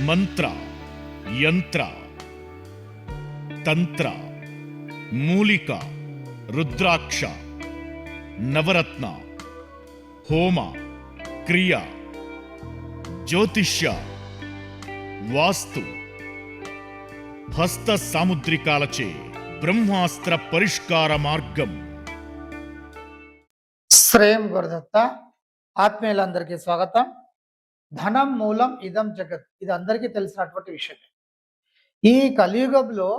మంత్ర, యంత్ర, తంత్ర, మూలిక, రుద్రాక్ష, నవరత్న, హోమ, క్రియ, జ్యోతిష్య, వాస్తు, హస్త సాముద్రికాలచే బ్రహ్మాస్త్ర పరిష్కార మార్గం. శ్రేయం గురుదత్త. ఆత్మీయులందరికీ స్వాగతం. ధనం మూలం ఇదం జగత్, ఇది అందరికీ తెలిసినటువంటి విషయమే. ఈ కలియుగంలో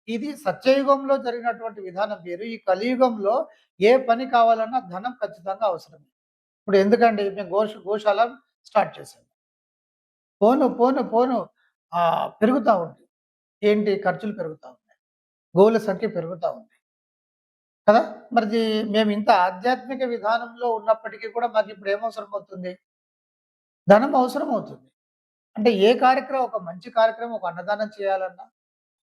ఇది సత్యయుగంలో జరిగినటువంటి విధానం వేరు. ఈ కలియుగంలో ఏ పని కావాలన్నా ధనం ఖచ్చితంగా అవసరమే. ఇప్పుడు ఎందుకండి మేము గోశాల స్టార్ట్ చేసాము. పోను పోను పోను పెరుగుతూ ఉంది. ఏంటి ఖర్చులు పెరుగుతూ ఉన్నాయి, గోవుల సంఖ్య పెరుగుతూ ఉంది కదా. మరి మేము ఇంత ఆధ్యాత్మిక విధానంలో ఉన్నప్పటికీ కూడా మాకు ఇప్పుడు ఏమవసరం అవుతుంది? ధనం అవసరం అవుతుంది. అంటే ఏ కార్యక్రమం, ఒక మంచి కార్యక్రమం, ఒక అన్నదానం చేయాలన్నా,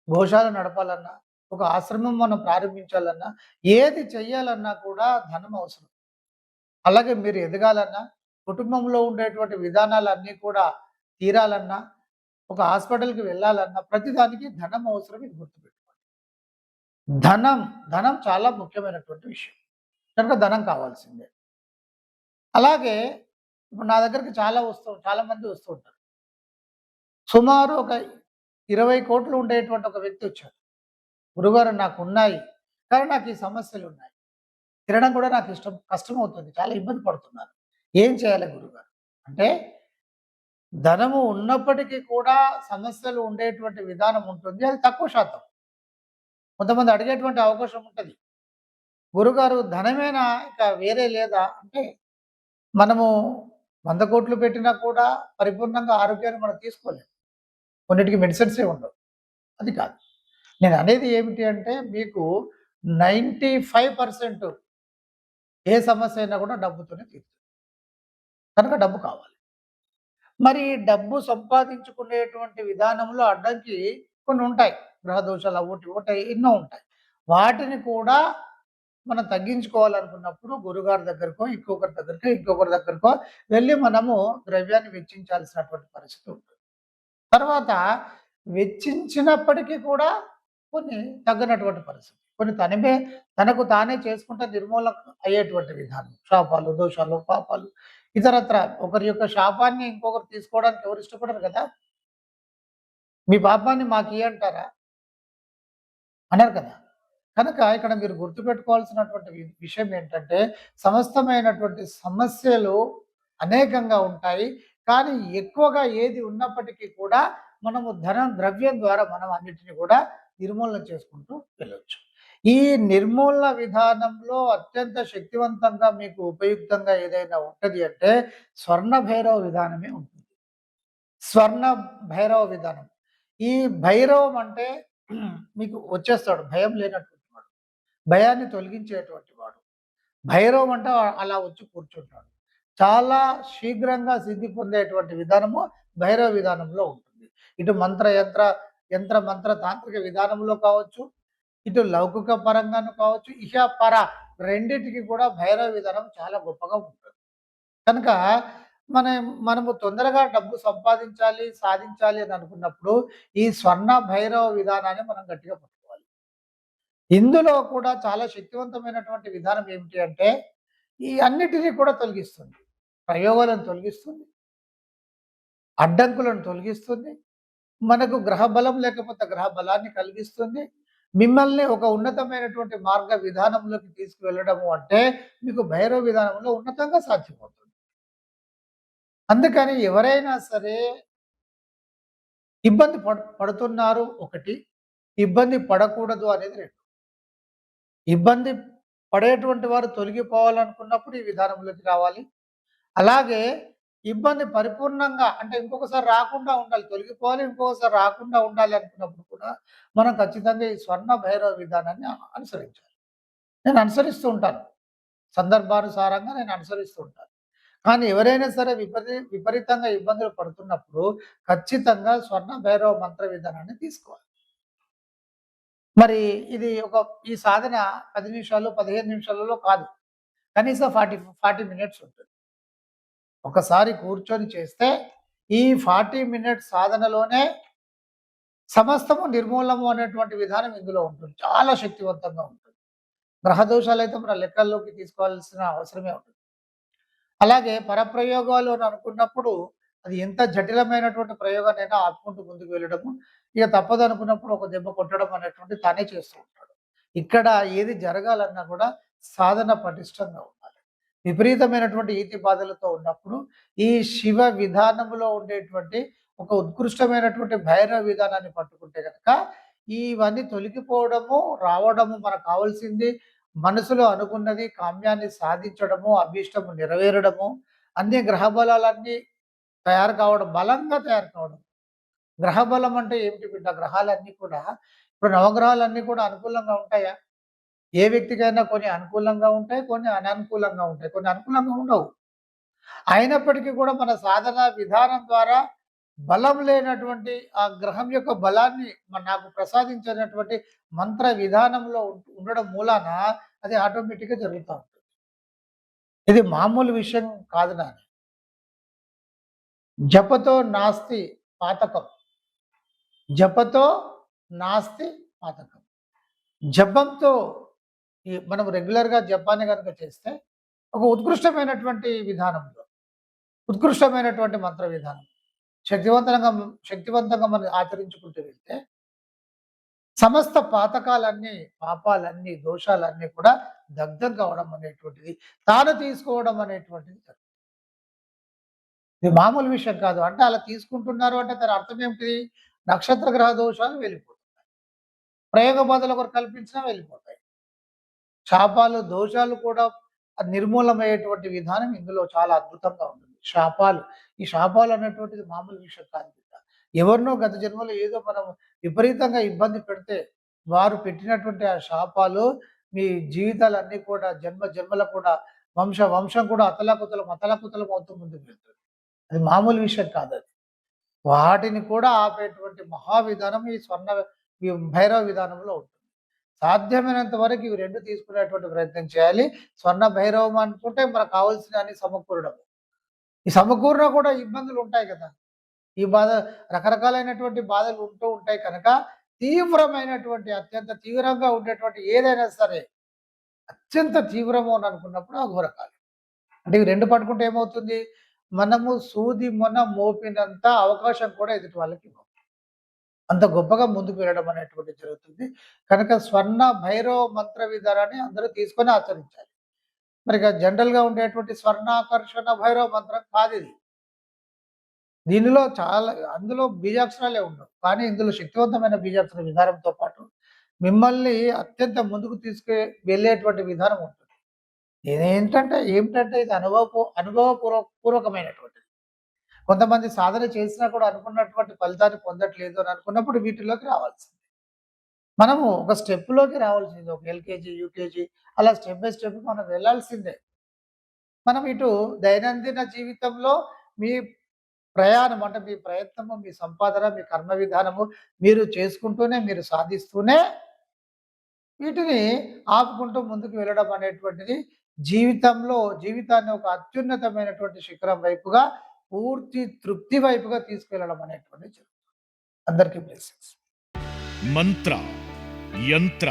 గోశాల నడపాలన్నా, ఒక ఆశ్రమం మనం ప్రారంభించాలన్నా, ఏది చెయ్యాలన్నా కూడా ధనం అవసరం. అలాగే మీరు ఎదగాలన్నా, కుటుంబంలో ఉండేటువంటి విధానాలన్నీ కూడా తీరాలన్నా, ఒక హాస్పిటల్కి వెళ్ళాలన్నా ప్రతిదానికి ధనం అవసరం. ఇది గుర్తుపెట్టుకోండి. ధనం ధనం చాలా ముఖ్యమైనటువంటి విషయం కనుక ధనం కావాల్సిందే. అలాగే ఇప్పుడు నా దగ్గరికి చాలా మంది వస్తూ ఉంటారు. సుమారు ఒక 20 కోట్లు ఉండేటువంటి ఒక వ్యక్తి వచ్చాడు. గురుగారు నాకు ఉన్నాయి, కానీ నాకు ఈ సమస్యలు ఉన్నాయి, తినడం కూడా నాకు కష్టమవుతుంది, చాలా ఇబ్బంది పడుతున్నాను, ఏం చేయాలి గురుగారు అంటే, ధనము ఉన్నప్పటికీ కూడా సమస్యలు ఉండేటువంటి విధానం ఉంటుంది. అది తక్కువ శాతం. కొంతమంది అడిగేటువంటి అవకాశం ఉంటుంది. గురుగారు ధనమేనా, ఇంకా వేరే లేదా అంటే, మనము 100 కోట్లు పెట్టినా కూడా పరిపూర్ణంగా ఆరోగ్యాన్ని మనం తీసుకోలేము. కొన్నిటికి మెడిసిన్సే ఉండవు. అది కాదు నేను అనేది. ఏమిటి అంటే, మీకు 95% ఏ సమస్య అయినా కూడా డబ్బుతోనే తీరుతుంది. కనుక డబ్బు కావాలి. మరి డబ్బు సంపాదించుకునేటువంటి విధానంలో అడ్డంకి కొన్ని ఉంటాయి. గ్రహ దోషాలు ఒకటి ఒకటి ఎన్నో ఉంటాయి. వాటిని కూడా మనం తగ్గించుకోవాలనుకున్నప్పుడు గురుగారి దగ్గరకో, ఇంకొకరి దగ్గరకో వెళ్ళి మనము ద్రవ్యాన్ని వెచ్చించాల్సినటువంటి పరిస్థితి ఉంటుంది. తర్వాత వెచ్చించినప్పటికీ కూడా కొన్ని తగ్గనటువంటి పరిస్థితి, కొన్ని తనకు తానే చేసుకుంటే నిర్మూలన అయ్యేటువంటి విధానం. శాపాలు, దోషాలు, పాపాలు, ఇతరత్ర ఒకరి యొక్క శాపాన్ని ఇంకొకరు తీసుకోవడానికి ఎవరు ఇష్టపడరు కదా. మీ పాపాన్ని మాకు అంటారా అన్నారు కదా. కనుక ఇక్కడ మీరు గుర్తుపెట్టుకోవాల్సినటువంటి విషయం ఏంటంటే, సమస్తమైనటువంటి సమస్యలు అనేకంగా ఉంటాయి. కానీ ఎక్కువగా ఏది ఉన్నప్పటికీ కూడా మనము ద్రవ్యం ద్వారా మనం అన్నిటిని కూడా నిర్మూలన చేసుకుంటూ వెళ్ళవచ్చు. ఈ నిర్మూలన విధానంలో అత్యంత శక్తివంతంగా మీకు ఉపయుక్తంగా ఏదైనా ఉంటుంది అంటే స్వర్ణ భైరవ విధానమే ఉంటుంది. స్వర్ణ భైరవ విధానం. ఈ భైరవం అంటే మీకు వచ్చేస్తాడు, భయం లేనటువంటి వాడు, భయాన్ని తొలగించేటువంటి వాడు. భైరవం అంటే అలా వచ్చి కూర్చుంటాడు. చాలా శీఘ్రంగా సిద్ధి పొందేటువంటి విధానము భైరవ విధానంలో ఉంటుంది. ఇటు యంత్ర మంత్ర తాంత్రిక విధానంలో కావచ్చు, ఇటు లౌకిక పరంగాను కావచ్చు, ఇహ పర రెండిటికి కూడా భైరవ విధానం చాలా గొప్పగా ఉంటుంది. కనుక మనము తొందరగా డబ్బు సంపాదించాలి, సాధించాలి అని అనుకున్నప్పుడు ఈ స్వర్ణ భైరవ విధానాన్ని మనం గట్టిగా పట్టుకోవాలి. ఇందులో కూడా చాలా శక్తివంతమైనటువంటి విధానం ఏమిటి అంటే, ఈ అన్నిటినీ కూడా తొలగిస్తుంది. ప్రయోగాలను తొలగిస్తుంది, అడ్డంకులను తొలగిస్తుంది, మనకు గ్రహ బలం లేకపోతే గ్రహ బలాన్ని కలిగిస్తుంది. మిమ్మల్ని ఒక ఉన్నతమైనటువంటి మార్గ విధానంలోకి తీసుకువెళ్ళడము అంటే మీకు భైరవ విధానంలో ఉన్నతంగా సాధ్యమవుతుంది. అందుకని ఎవరైనా సరే ఇబ్బంది పడుతున్నారు ఒకటి, ఇబ్బంది పడకూడదు అనేది రెండు. ఇబ్బంది పడేటువంటి వారు తొలగిపోవాలనుకున్నప్పుడు ఈ విధానంలోకి రావాలి. అలాగే ఇబ్బంది పరిపూర్ణంగా అంటే ఇంకొకసారి రాకుండా ఉండాలి, తొలగిపోవాలి, ఇంకొకసారి రాకుండా ఉండాలి అనుకున్నప్పుడు కూడా మనం ఖచ్చితంగా ఈ స్వర్ణ భైరవ విధానాన్ని అనుసరించాలి. నేను అనుసరిస్తూ ఉంటాను, సందర్భానుసారంగా నేను అనుసరిస్తూ ఉంటాను. కానీ ఎవరైనా సరే విపరీతంగా ఇబ్బందులు పడుతున్నప్పుడు ఖచ్చితంగా స్వర్ణ భైరవ మంత్ర విధానాన్ని తీసుకోవాలి. మరి ఇది ఈ సాధన 10 నిమిషాలు 15 నిమిషాలలో కాదు, కనీసం 40 మినిట్స్ ఉంటుంది. ఒకసారి కూర్చొని చేస్తే ఈ 40 మినిట్స్ సాధనలోనే సమస్తము నిర్మూలము అనేటువంటి విధానం ఇందులో ఉంటుంది. చాలా శక్తివంతంగా ఉంటుంది. గ్రహ దోషాలైతే మన లెక్కల్లోకి తీసుకోవాల్సిన అవసరమే ఉంటుంది. అలాగే పరప్రయోగాలు అని అనుకున్నప్పుడు అది ఎంత జటిలమైనటువంటి ప్రయోగాన్నైనా ఆపుకుంటూ ముందుకు వెళ్ళడము, ఇక తప్పదు అనుకున్నప్పుడు ఒక దెబ్బ కొట్టడం అనేటువంటిది తానే చేస్తూ ఉంటాడు. ఇక్కడ ఏది జరగాలన్నా కూడా సాధన పటిష్టంగా ఉండాలి. విపరీతమైనటువంటి ఈతి బాధలతో ఉన్నప్పుడు ఈ శివ విధానములో ఉండేటువంటి ఒక ఉత్కృష్టమైనటువంటి భైరవ విధానాన్ని పట్టుకుంటే గనక ఇవన్నీ తొలగిపోవడము, రావడము మనకు కావాల్సింది మనసులో అనుకున్నది కామ్యాన్ని సాధించడము, అభీష్టము నెరవేరడము, అన్ని గ్రహ బలాలన్నీ తయారు కావడం, బలంగా తయారు కావడం. గ్రహ బలం అంటే ఏమిటి బిడ్డ? గ్రహాలన్నీ కూడా ఇప్పుడు నవగ్రహాలన్నీ కూడా అనుకూలంగా ఉంటాయా? ఏ వ్యక్తికైనా కొన్ని అనుకూలంగా ఉంటాయి, కొన్ని అననుకూలంగా ఉంటాయి, కొన్ని అనుకూలంగా ఉండవు. అయినప్పటికీ కూడా మన సాధన విధానం ద్వారా బలం లేనటువంటి ఆ గ్రహం యొక్క బలాన్ని నాకు ప్రసాదించినటువంటి మంత్ర విధానంలో ఉండడం మూలాన అది ఆటోమేటిక్‌గా జరుగుతా ఉంటుంది. ఇది మామూలు విషయం కాదు నాని. జపతో నాస్తి పాతకం. జపతో నాస్తి పాతకం. జపంతో మనం రెగ్యులర్‌గా జపాన్ని గనుక చేస్తే ఒక ఉత్కృష్టమైనటువంటి విధానంలో, ఉత్కృష్టమైనటువంటి మంత్ర విధానం శక్తివంతంగా శక్తివంతంగా మనం ఆచరించుకుంటూ వెళ్తే సమస్త పాతకాలన్నీ, పాపాలన్నీ, దోషాలన్నీ కూడా దగ్ధం కావడం అనేటువంటిది, తాను తీసుకోవడం అనేటువంటిది జరుగుతుంది. ఇది మామూలు విషయం కాదు. అంటే అలా తీసుకుంటున్నారు అంటే దాని అర్థం ఏమిటి? నక్షత్ర గ్రహ దోషాలు వెళ్ళిపోతున్నాయి. ప్రయోగ బాధలు ఒకరు కల్పించినా వెళ్ళిపోతాయి. శాపాలు, దోషాలు కూడా నిర్మూలమయ్యేటువంటి విధానం ఇందులో చాలా అద్భుతంగా ఉంటుంది. శాపాలు, ఈ శాపాలు అనేటువంటిది మామూలు విషయం కాదు బిడ్డ. ఎవరినో గత జన్మలో ఏదో మనం విపరీతంగా ఇబ్బంది పెడితే, వారు పెట్టినటువంటి ఆ శాపాలు మీ జీవితాలన్నీ కూడా జన్మ జన్మలకు కూడా వంశం కూడా అతలాకుతలం అవుతూ ముందుకు వెళ్తుంది. అది మామూలు విషయం కాదది. వాటిని కూడా ఆపేటువంటి మహావిధానం ఈ భైరవ విధానంలో ఉంటుంది. సాధ్యమైనంత వరకు ఇవి 2 తీసుకునేటువంటి ప్రయత్నం చేయాలి. స్వర్ణ భైరవం అనుకుంటే మనకు కావాల్సినవన్నీ సమకూరడం. ఈ సమకూరినా కూడా ఇబ్బందులు ఉంటాయి కదా! ఈ బాధ రకరకాలైనటువంటి బాధలు ఉంటూ ఉంటాయి కనుక తీవ్రమైనటువంటి, అత్యంత తీవ్రంగా ఉండేటువంటి ఏదైనా సరే అత్యంత తీవ్రము అని అనుకున్నప్పుడు అఘోరకాలి. అంటే ఇవి 2 పట్టుకుంటే ఏమవుతుంది? మనము సూది మొన మోపినంత అవకాశం కూడా ఎదుటి వాళ్ళకి ఇవ్వం. అంత గొప్పగా ముందుకు వెళ్ళడం అనేటువంటిది జరుగుతుంది. కనుక స్వర్ణ భైరవ మంత్ర విధానాన్ని అందరూ తీసుకొని ఆచరించాలి. మరి ఇక జనరల్‌గా ఉండేటువంటి స్వర్ణాకర్షణ భైరవ మంత్రం కాదిది. దీనిలో అందులో బీజాక్షరాలే ఉండవు. కానీ ఇందులో శక్తివంతమైన బీజాక్షర విధానంతో పాటు మిమ్మల్ని అత్యంత ముందుకు వెళ్ళేటువంటి విధానం ఉంటుంది. ఏమిటంటే ఇది పూర్వకమైనటువంటిది. కొంతమంది సాధన చేసినా కూడా అనుకున్నటువంటి ఫలితాన్ని పొందట్లేదు అని అనుకున్నప్పుడు వీటిలోకి రావాల్సింది. మనము ఒక స్టెప్‌లోకి రావాల్సింది. ఒక ఎల్‌కేజీ, యూకేజీ అలా స్టెప్ బై స్టెప్ మనం వెళ్ళాల్సిందే. మనం ఇటు దైనందిన జీవితంలో మీ ప్రయాణం అంటే మీ ప్రయత్నము, మీ సంపాదన, మీ కర్మ విధానము మీరు చేసుకుంటూనే, మీరు సాధిస్తూనే వీటిని ఆపుకుంటూ ముందుకు వెళ్ళడం అనేటువంటిది జీవితాన్ని ఒక అత్యున్నతమైనటువంటి శిఖరం వైపుగా, పూర్తి తృప్తి వైపుగా తీసుకెళ్లడం అనేటువంటిది జరుగుతుంది. అందరికీ బ్లెస్సింగ్స్. మంత్ర, యంత్ర,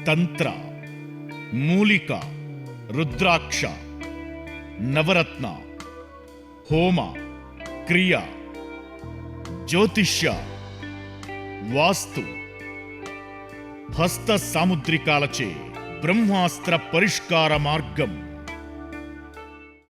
తంత్ర, మూలిక, రుద్రాక్ష, నవరత్న, హోమ, క్రియ, జ్యోతిష్య, వాస్తు, హస్త సాముద్రికాలచే బ్రహ్మాస్త్ర పరిష్కార మార్గం